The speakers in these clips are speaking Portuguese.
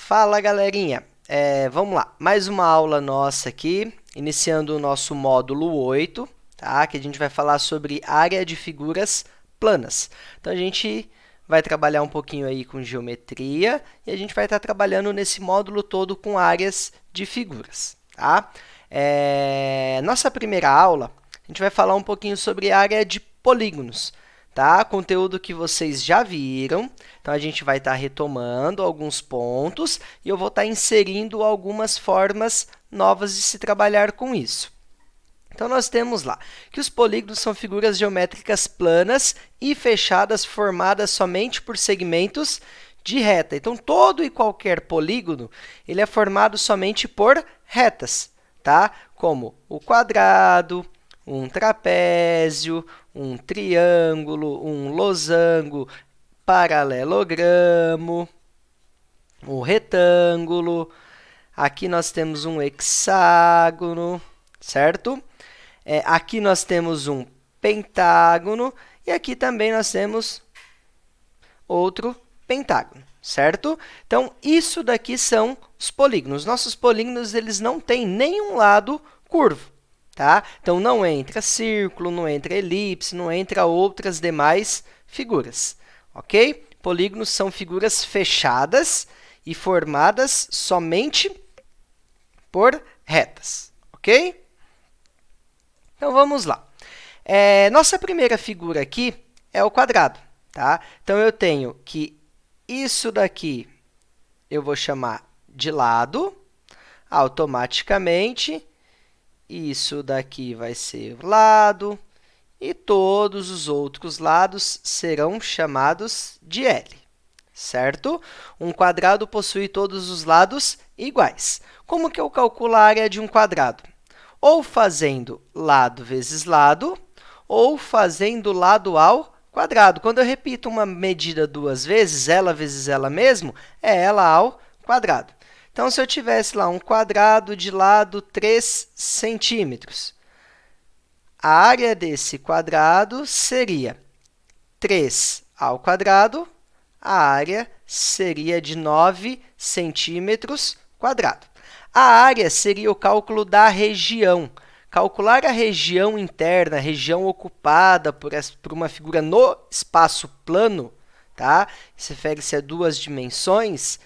Fala, galerinha! Vamos lá, mais uma aula nossa aqui, iniciando o nosso módulo 8, tá? Que a gente vai falar sobre área de figuras planas. Então, a gente vai trabalhar um pouquinho aí com geometria e a gente vai estar trabalhando nesse módulo todo com áreas de figuras, tá? Nossa primeira aula, a gente vai falar um pouquinho sobre área de polígonos, tá? Conteúdo que vocês já viram. Então, a gente vai estar retomando alguns pontos e eu vou estar inserindo algumas formas novas de se trabalhar com isso. Então, nós temos lá que os polígonos são figuras geométricas planas e fechadas formadas somente por segmentos de reta. Então, todo e qualquer polígono ele é formado somente por retas, tá? Como o quadrado, um trapézio, um triângulo, um losango, paralelogramo, um retângulo. Aqui nós temos um hexágono, certo? Aqui nós temos um pentágono e aqui também nós temos outro pentágono, certo? Então, isso daqui são os polígonos. Nossos polígonos eles não têm nenhum lado curvo, tá? Então, não entra círculo, não entra elipse, não entra outras demais figuras, ok? Polígonos são figuras fechadas e formadas somente por retas, ok? Então, vamos lá. Nossa primeira figura aqui é o quadrado, tá? Então, eu tenho que isso daqui eu vou chamar de lado, automaticamente. Isso daqui vai ser lado, e todos os outros lados serão chamados de L, certo? Um quadrado possui todos os lados iguais. Como que eu calculo a área de um quadrado? Ou fazendo lado vezes lado, ou fazendo lado ao quadrado. Quando eu repito uma medida duas vezes, ela vezes ela mesmo, é ela ao quadrado. Então, se eu tivesse lá um quadrado de lado 3 centímetros, a área desse quadrado seria 3 ao quadrado, a área seria de 9 centímetros quadrados. A área seria o cálculo da região. Calcular a região interna, a região ocupada por uma figura no espaço plano, tá? Isso refere-se a duas dimensões.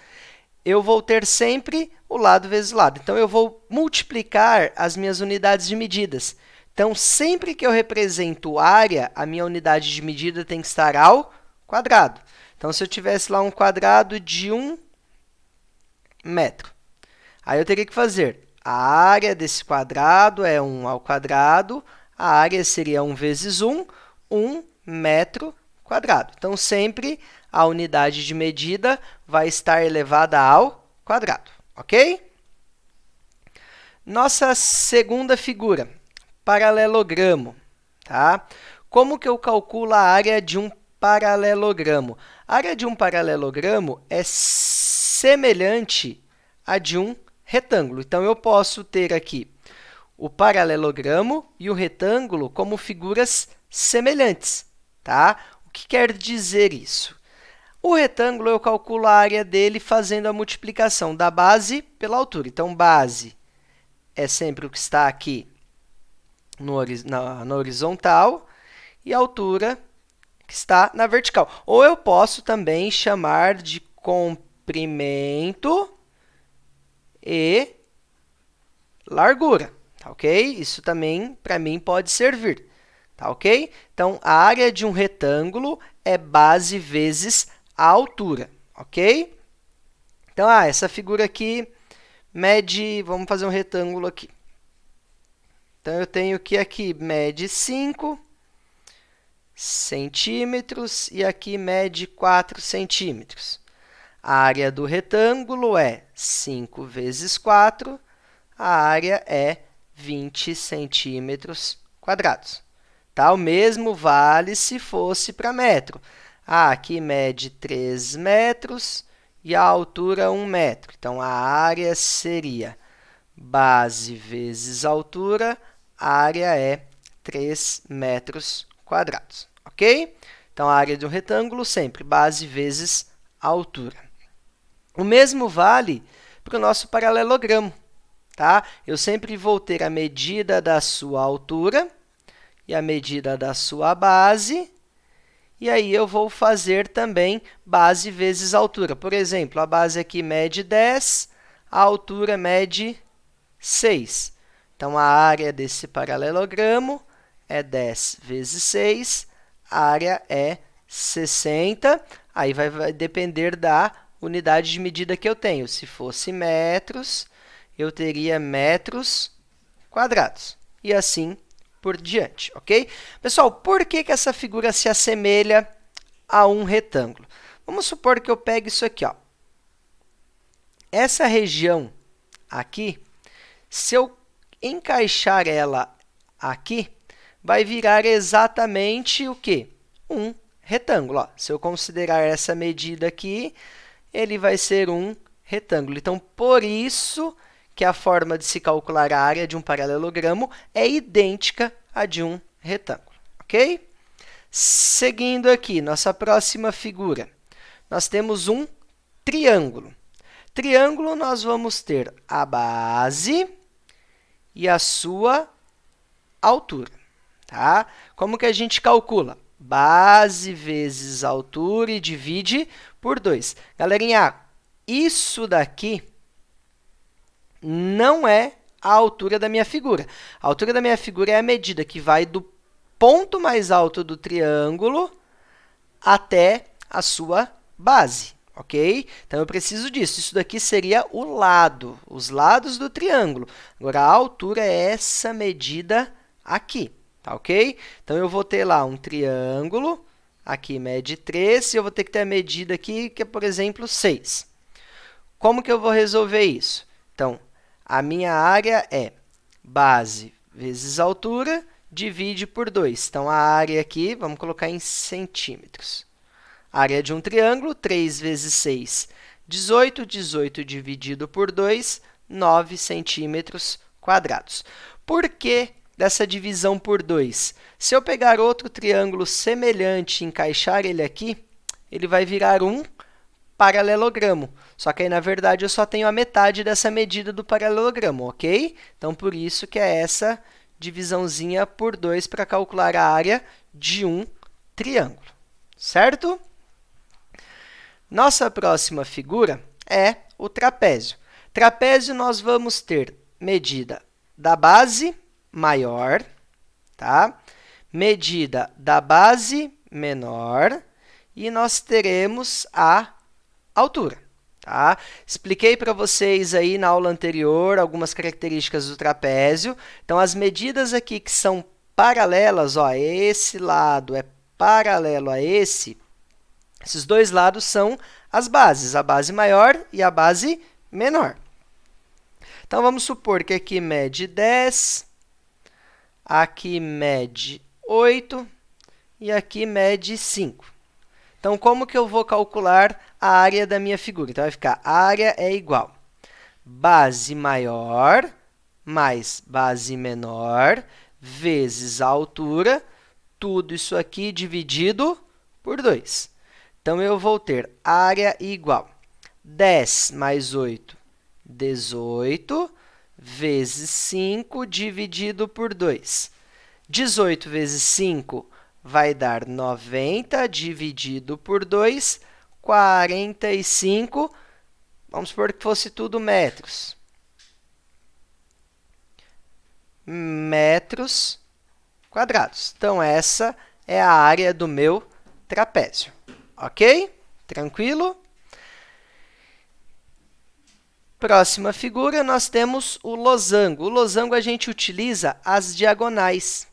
Eu vou ter sempre o lado vezes lado. Então, eu vou multiplicar as minhas unidades de medidas. Então, sempre que eu represento área, a minha unidade de medida tem que estar ao quadrado. Então, se eu tivesse lá um quadrado de 1 metro, aí eu teria que fazer a área desse quadrado é 1 ao quadrado, a área seria 1 vezes 1, 1 metro quadrado. Então, sempre a unidade de medida vai estar elevada ao quadrado, ok? Nossa segunda figura, paralelogramo, tá? Como que eu calculo a área de um paralelogramo? A área de um paralelogramo é semelhante à de um retângulo. Então, eu posso ter aqui o paralelogramo e o retângulo como figuras semelhantes, tá? O que quer dizer isso? O retângulo, eu calculo a área dele fazendo a multiplicação da base pela altura. Então, base é sempre o que está aqui na horizontal e a altura que está na vertical. Ou eu posso também chamar de comprimento e largura, tá ok? Isso também, para mim, pode servir, tá ok? Então, a área de um retângulo é base vezes a altura, ok? Então, essa figura aqui mede, vamos fazer um retângulo aqui. Então, eu tenho que aqui mede 5 centímetros e aqui mede 4 centímetros. A área do retângulo é 5 vezes 4, a área é 20 centímetros quadrados. Tá? O mesmo vale se fosse para metro. Aqui mede 3 metros e a altura 1 metro. Então, a área seria base vezes altura, a área é 3 metros quadrados, ok? Então, a área de um retângulo sempre base vezes altura. O mesmo vale para o nosso paralelogramo, tá? Eu sempre vou ter a medida da sua altura e a medida da sua base, e aí eu vou fazer também base vezes altura. Por exemplo, a base aqui mede 10, a altura mede 6. Então, a área desse paralelogramo é 10 vezes 6, a área é 60. Aí vai depender da unidade de medida que eu tenho. Se fosse metros, eu teria metros quadrados. E assim por diante, ok? Pessoal, por que essa figura se assemelha a um retângulo? Vamos supor que eu pegue isso aqui, ó. Essa região aqui, se eu encaixar ela aqui, vai virar exatamente o quê? Um retângulo. Ó. Se eu considerar essa medida aqui, ele vai ser um retângulo. Então, por isso que a forma de se calcular a área de um paralelogramo é idêntica à de um retângulo, ok? Seguindo aqui, nossa próxima figura, nós temos um triângulo. Triângulo, nós vamos ter a base e a sua altura, tá? Como que a gente calcula? Base vezes altura e divide por 2. Galerinha, isso daqui não é a altura da minha figura. A altura da minha figura é a medida que vai do ponto mais alto do triângulo até a sua base, ok? Então, eu preciso disso. Isso daqui seria o lado, os lados do triângulo. Agora, a altura é essa medida aqui, tá ok? Então, eu vou ter lá um triângulo, aqui mede 3, e eu vou ter que ter a medida aqui, que é, por exemplo, 6. Como que eu vou resolver isso? Então, a minha área é base vezes altura, divide por 2. Então, a área aqui, vamos colocar em centímetros. A área de um triângulo, 3 vezes 6, 18. 18 dividido por 2, 9 centímetros quadrados. Por que dessa divisão por 2? Se eu pegar outro triângulo semelhante e encaixar ele aqui, ele vai virar um paralelogramo. Só que aí, na verdade, eu só tenho a metade dessa medida do paralelogramo, ok? Então, por isso que é essa divisãozinha por 2 para calcular a área de um triângulo, certo? Nossa próxima figura é o trapézio. Trapézio, nós vamos ter medida da base maior, tá? Medida da base menor, e nós teremos a altura. Tá? Expliquei para vocês aí na aula anterior algumas características do trapézio. Então, as medidas aqui que são paralelas, ó, esse lado é paralelo a esse, esses dois lados são as bases, a base maior e a base menor. Então, vamos supor que aqui mede 10, aqui mede 8 e aqui mede 5. Então, como que eu vou calcular a área da minha figura? Então, vai ficar área é igual base maior mais base menor vezes a altura, tudo isso aqui dividido por 2. Então, eu vou ter área igual 10 mais 8, 18, vezes 5 dividido por 2. 18 vezes 5 vai dar 90, dividido por 2, 45. Vamos supor que fosse tudo metros. Metros quadrados. Então, essa é a área do meu trapézio. Ok? Tranquilo? Próxima figura, nós temos o losango. O losango, a gente utiliza as diagonais.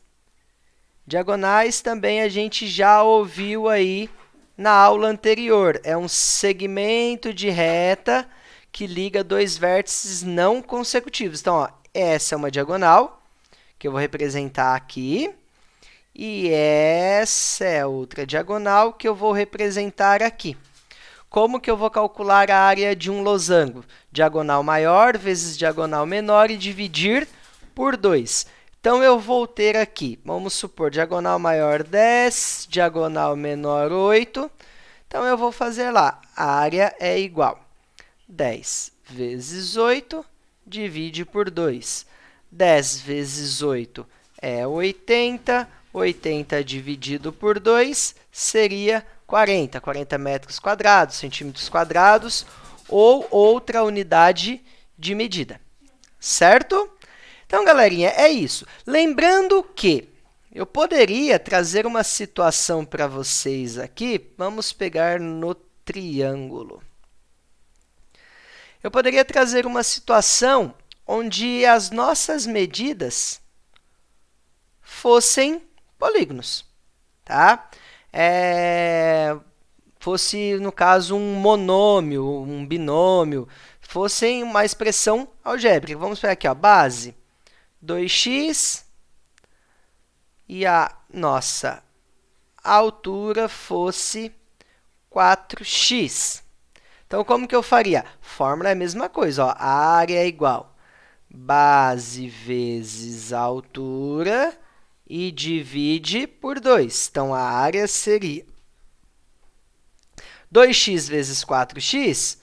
Diagonais também a gente já ouviu aí na aula anterior. É um segmento de reta que liga dois vértices não consecutivos. Então, ó, essa é uma diagonal, que eu vou representar aqui. E essa é outra diagonal que eu vou representar aqui. Como que eu vou calcular a área de um losango? Diagonal maior vezes diagonal menor e dividir por 2. Então, eu vou ter aqui, vamos supor, diagonal maior 10, diagonal menor 8. Então, eu vou fazer lá, a área é igual 10 vezes 8, divide por 2. 10 vezes 8 é 80. 80 dividido por 2 seria 40. 40 metros quadrados, centímetros quadrados, ou outra unidade de medida. Certo? Então, galerinha, é isso. Lembrando que eu poderia trazer uma situação para vocês aqui. Vamos pegar no triângulo. Eu poderia trazer uma situação onde as nossas medidas fossem polígonos, tá? Fosse, no caso, um monômio, um binômio, fossem uma expressão algébrica. Vamos pegar aqui, ó, base 2x e a nossa altura fosse 4x. Então, como que eu faria? Fórmula é a mesma coisa, ó, a área é igual base vezes altura e divide por 2. Então, a área seria 2x vezes 4x,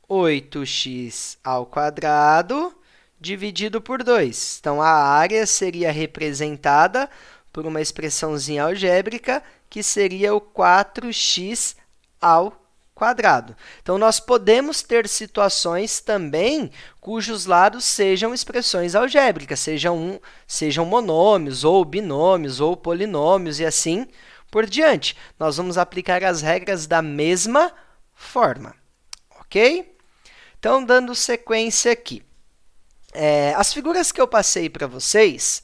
8x ao quadrado, dividido por 2. Então, a área seria representada por uma expressãozinha algébrica, que seria o 4x ao quadrado. Então, nós podemos ter situações também cujos lados sejam expressões algébricas, sejam monômios, ou binômios, ou polinômios, e assim por diante. Nós vamos aplicar as regras da mesma forma, ok? Então, dando sequência aqui. As figuras que eu passei para vocês,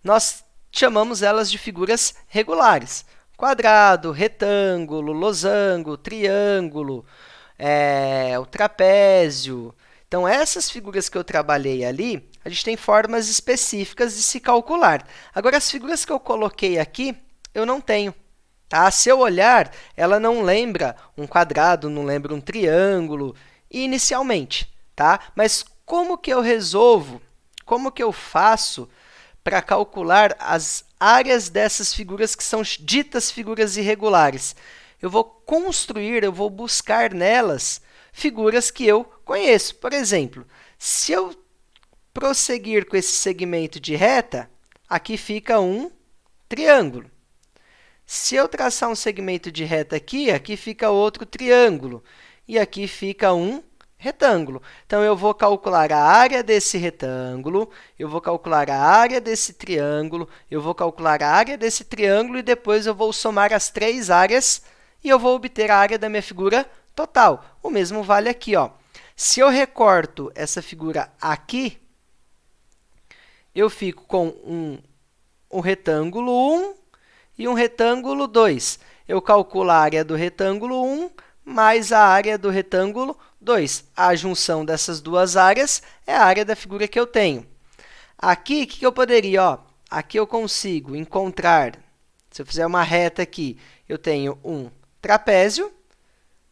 nós chamamos elas de figuras regulares. Quadrado, retângulo, losango, triângulo, o trapézio. Então, essas figuras que eu trabalhei ali, a gente tem formas específicas de se calcular. Agora, as figuras que eu coloquei aqui, eu não tenho. Tá? Se eu olhar, ela não lembra um quadrado, não lembra um triângulo, inicialmente. Tá? Mas como que eu resolvo, como que eu faço para calcular as áreas dessas figuras que são ditas figuras irregulares? Eu vou buscar nelas figuras que eu conheço. Por exemplo, se eu prosseguir com esse segmento de reta, aqui fica um triângulo. Se eu traçar um segmento de reta aqui, aqui fica outro triângulo. E aqui fica um retângulo. Então, eu vou calcular a área desse retângulo, eu vou calcular a área desse triângulo, eu vou calcular a área desse triângulo e depois eu vou somar as três áreas e eu vou obter a área da minha figura total. O mesmo vale aqui, ó. Se eu recorto essa figura aqui, eu fico com um retângulo 1 e um retângulo 2. Eu calculo a área do retângulo 1 mais a área do retângulo 2. A junção dessas duas áreas é a área da figura que eu tenho. Aqui, o que eu poderia? Ó, aqui eu consigo encontrar, se eu fizer uma reta aqui, eu tenho um trapézio,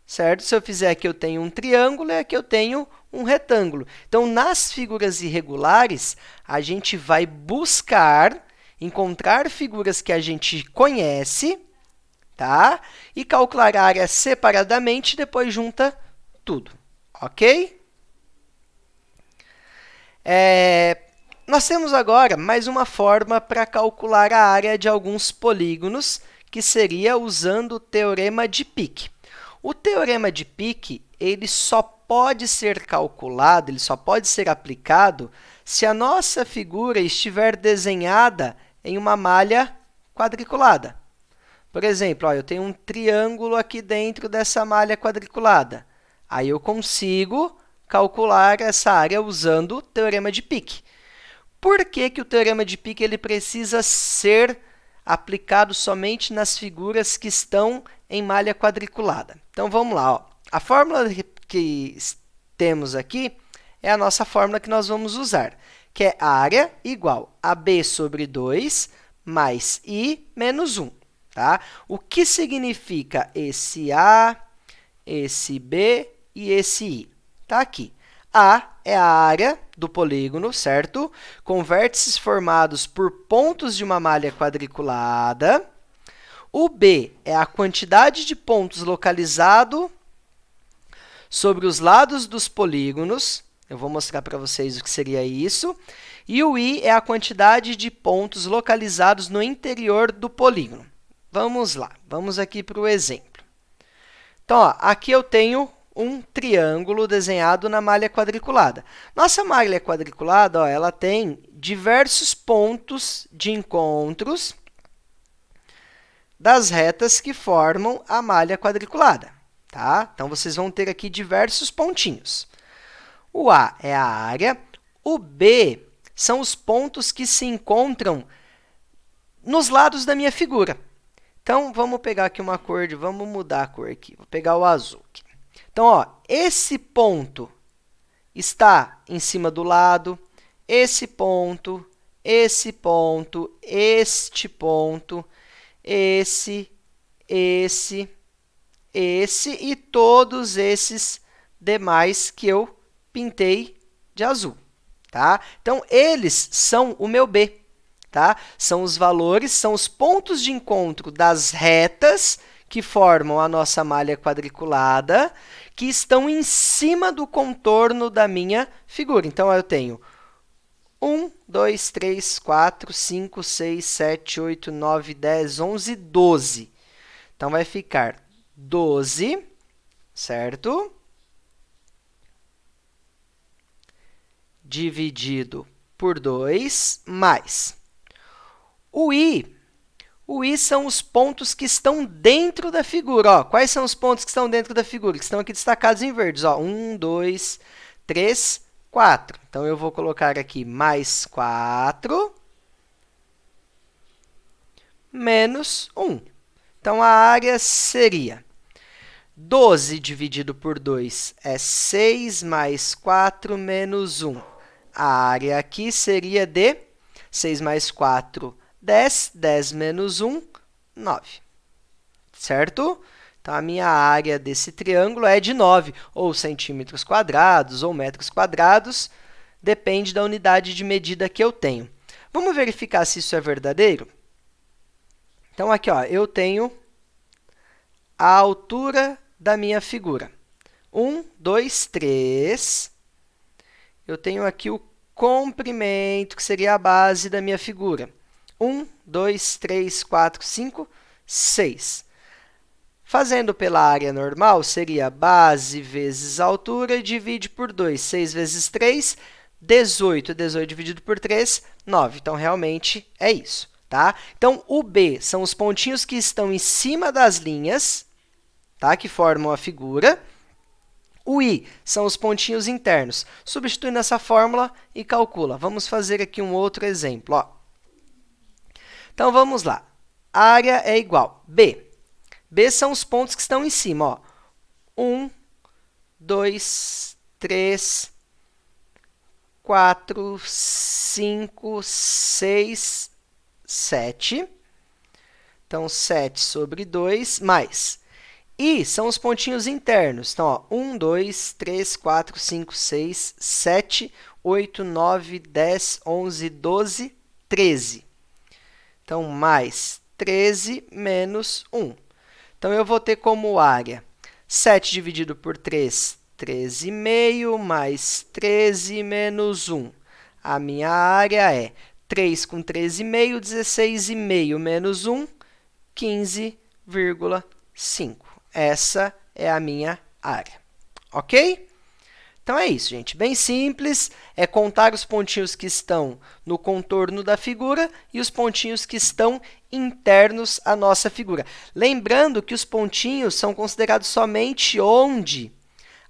certo? Se eu fizer aqui, eu tenho um triângulo e aqui eu tenho um retângulo. Então, nas figuras irregulares, a gente vai buscar encontrar figuras que a gente conhece, tá? E calcular a área separadamente e depois junta tudo, ok? Nós temos agora mais uma forma para calcular a área de alguns polígonos, que seria usando o teorema de Pique. O teorema de Pique, ele só pode ser calculado, ele só pode ser aplicado se a nossa figura estiver desenhada em uma malha quadriculada. Por exemplo, ó, eu tenho um triângulo aqui dentro dessa malha quadriculada. Aí eu consigo calcular essa área usando o teorema de Pique. Por que que o teorema de Pique ele precisa ser aplicado somente nas figuras que estão em malha quadriculada? Então, vamos lá. Ó. A fórmula que temos aqui é a nossa fórmula que nós vamos usar, que é área igual a b sobre 2 mais i menos 1. Tá? O que significa esse A, esse B e esse I? Está aqui. A é a área do polígono, certo? Com vértices formados por pontos de uma malha quadriculada. O B é a quantidade de pontos localizado sobre os lados dos polígonos. Eu vou mostrar para vocês o que seria isso. E o I é a quantidade de pontos localizados no interior do polígono. Vamos lá, vamos aqui para o exemplo. Então, ó, aqui eu tenho um triângulo desenhado na malha quadriculada. Nossa malha quadriculada, ó, ela tem diversos pontos de encontros das retas que formam a malha quadriculada, tá? Então, vocês vão ter aqui diversos pontinhos. O A é a área, o B são os pontos que se encontram nos lados da minha figura. Então, vamos pegar aqui uma cor, vamos mudar a cor aqui, vou pegar o azul aqui. Então, ó, esse ponto está em cima do lado, esse ponto, este ponto, esse e todos esses demais que eu pintei de azul, tá? Então, eles são o meu B, tá? São os valores, são os pontos de encontro das retas que formam a nossa malha quadriculada, que estão em cima do contorno da minha figura. Então, eu tenho 1, 2, 3, 4, 5, 6, 7, 8, 9, 10, 11, 12. Então, vai ficar 12, certo? Dividido por 2, mais. O I são os pontos que estão dentro da figura. Ó, quais são os pontos que estão dentro da figura? Que estão aqui destacados em verdes. Ó, 1, 2, 3, 4. Então, eu vou colocar aqui mais 4 menos 1. Então, a área seria 12 dividido por 2 é 6 mais 4 menos 1. A área aqui seria de 6 mais 4, 10. 10 menos 1, 9. Certo? Então, a minha área desse triângulo é de 9, ou centímetros quadrados, ou metros quadrados. Depende da unidade de medida que eu tenho. Vamos verificar se isso é verdadeiro? Então, aqui, ó, eu tenho a altura da minha figura. 1, 2, 3. Eu tenho aqui o comprimento, que seria a base da minha figura. 1, 2, 3, 4, 5, 6. Fazendo pela área normal, seria base vezes altura, divide por 2. 6 vezes 3, 18. 18 dividido por 3, 9. Então, realmente, é isso, tá? Então, o B são os pontinhos que estão em cima das linhas, tá? Que formam a figura. O I são os pontinhos internos. Substitui nessa fórmula e calcula. Vamos fazer aqui um outro exemplo. Ó. Então, vamos lá. Área é igual B. B são os pontos que estão em cima. Ó. 1, 2, 3, 4, 5, 6, 7. Então, 7 sobre 2, mais. I são os pontinhos internos. Então, ó, 1, 2, 3, 4, 5, 6, 7, 8, 9, 10, 11, 12, 13. Então, mais 13 menos 1. Então, eu vou ter como área 7 dividido por 3, 13,5, mais 13 menos 1. A minha área é 3 com 13,5, 16,5 menos 1, 15,5. Essa é a minha área, ok? Então, é isso, gente. Bem simples, é contar os pontinhos que estão no contorno da figura e os pontinhos que estão internos à nossa figura. Lembrando que os pontinhos são considerados somente onde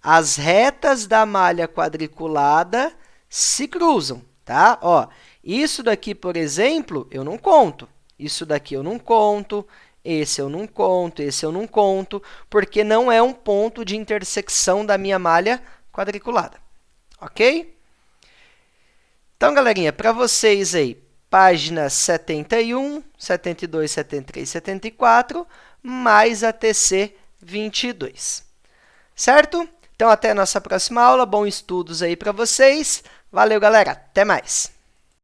as retas da malha quadriculada se cruzam, tá? Ó, isso daqui, por exemplo, eu não conto. Isso daqui eu não conto. Esse eu não conto, esse eu não conto, porque não é um ponto de intersecção da minha malha quadriculada, ok? Então, galerinha, para vocês aí, páginas 71, 72, 73, 74, mais a TC 22, certo? Então, até a nossa próxima aula, bons estudos aí para vocês. Valeu, galera, até mais!